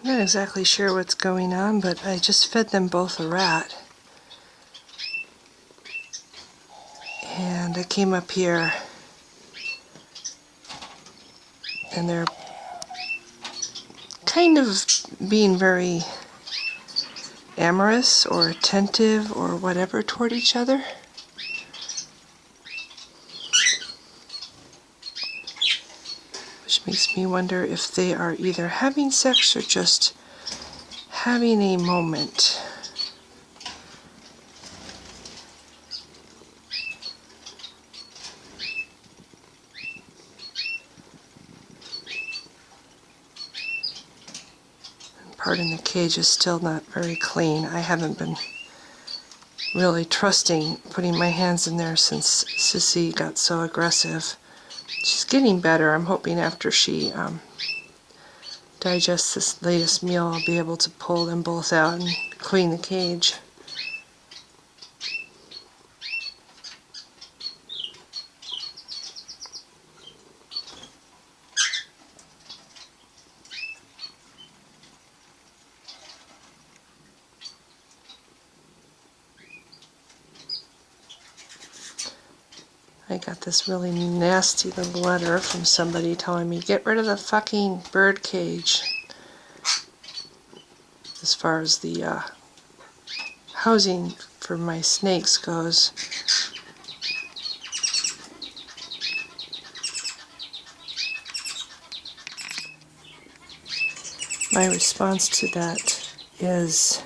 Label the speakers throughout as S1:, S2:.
S1: not exactly sure what's going on, but I just fed them both a rat. And I came up here and they're kind of being very amorous or attentive or whatever toward each other. Which makes me wonder if they are either having sex or just having a moment. Pardon, the cage is still not very clean. I haven't been really trusting putting my hands in there since Sissy got so aggressive. She's getting better. I'm hoping after she digests this latest meal, I'll be able to pull them both out and clean the cage. I got this really nasty little letter from somebody telling me, get rid of the fucking bird cage. As far as the housing for my snakes goes. My response to that is,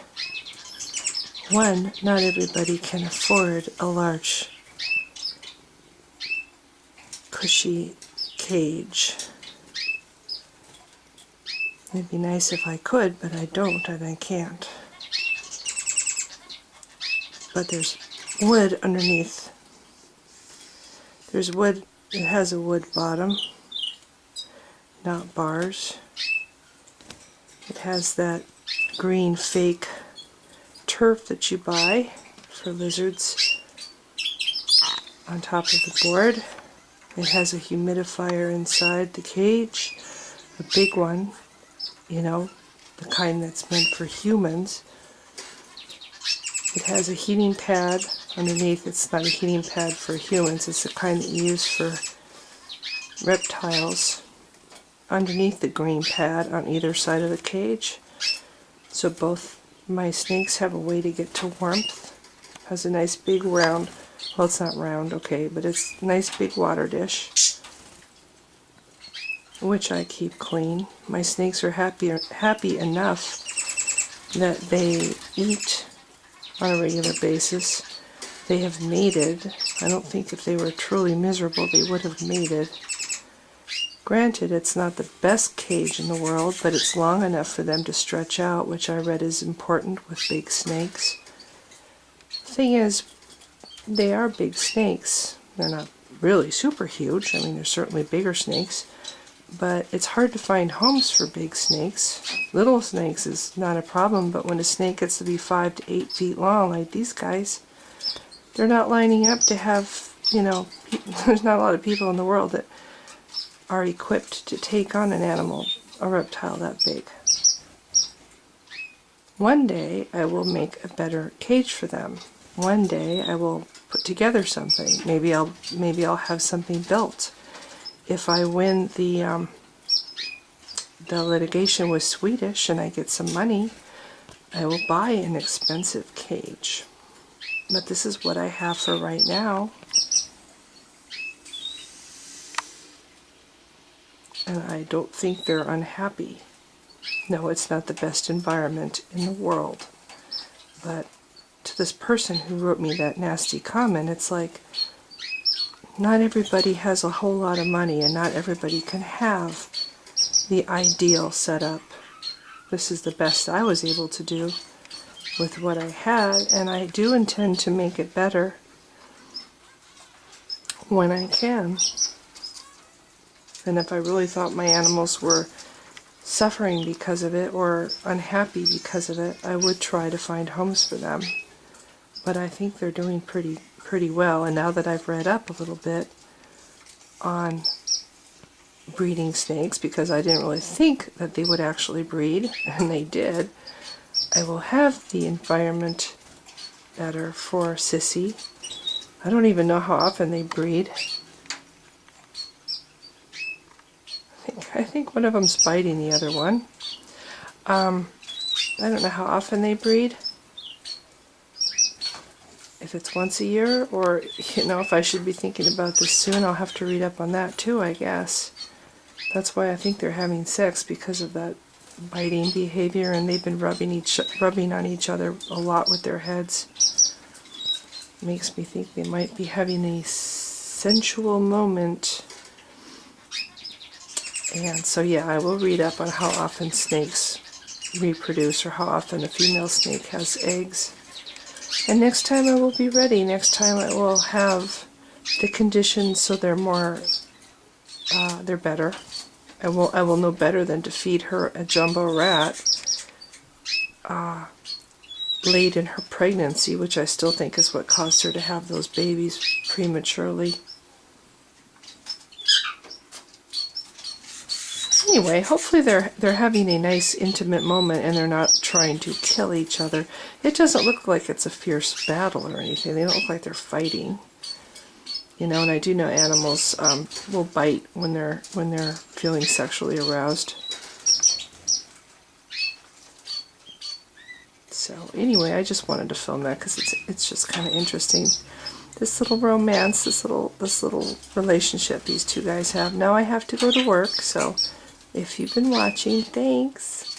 S1: one, not everybody can afford a large cushy cage. It'd be nice if I could, but I don't and I can't. But there's wood underneath. There's wood, it has a wood bottom, not bars. It has that green fake turf that you buy for lizards on top of the board. It has a humidifier inside the cage, a big one, you know, the kind that's meant for humans. It has a heating pad underneath. It's not a heating pad for humans, it's the kind that you use for reptiles. Underneath the green pad on either side of the cage. So both my snakes have a way to get to warmth. Has a nice big round, well, it's not round, okay, but it's a nice big water dish, which I keep clean. My snakes are happy enough that they eat on a regular basis. They have mated. I don't think if they were truly miserable they would have mated. Granted, it's not the best cage in the world, but it's long enough for them to stretch out, which I read is important with big snakes. The thing is, they are big snakes. They're not really super huge. I mean, they're certainly bigger snakes, but it's hard to find homes for big snakes. Little snakes is not a problem, but when a snake gets to be 5 to 8 feet long, like these guys, they're not lining up to have, you know, there's not a lot of people in the world that are equipped to take on an animal, a reptile that big. One day I will make a better cage for them. One day I will put together something. Maybe I'll have something built. If I win the litigation with Swedish and I get some money, I will buy an expensive cage. But this is what I have for right now. And I don't think they're unhappy. No, it's not the best environment in the world. But to this person who wrote me that nasty comment, it's like, not everybody has a whole lot of money and not everybody can have the ideal setup. This is the best I was able to do with what I had, and I do intend to make it better when I can. And if I really thought my animals were suffering because of it or unhappy because of it, I would try to find homes for them. But I think they're doing pretty well, and now that I've read up a little bit on breeding snakes because I didn't really think that they would actually breed, and they did. I will have the environment better for Sissy. I don't even know how often they breed. I think one of them's biting the other one. I don't know how often they breed. If it's once a year, or, you know, if I should be thinking about this soon, I'll have to read up on that too, I guess. That's why I think they're having sex, because of that biting behavior, and they've been rubbing on each other a lot with their heads. Makes me think they might be having a sensual moment. And so yeah, I will read up on how often snakes reproduce, or how often a female snake has eggs. And next time I will be ready. Next time I will have the conditions so they're more, they're better. I will know better than to feed her a jumbo rat late in her pregnancy, which I still think is what caused her to have those babies prematurely. Anyway, hopefully they're having a nice intimate moment and they're not trying to kill each other. It doesn't look like it's a fierce battle or anything. They don't look like they're fighting. You know, and I do know animals will bite when they're feeling sexually aroused. So anyway, I just wanted to film that because it's just kind of interesting. This little romance, this little relationship these two guys have. Now I have to go to work, so if you've been watching, thanks.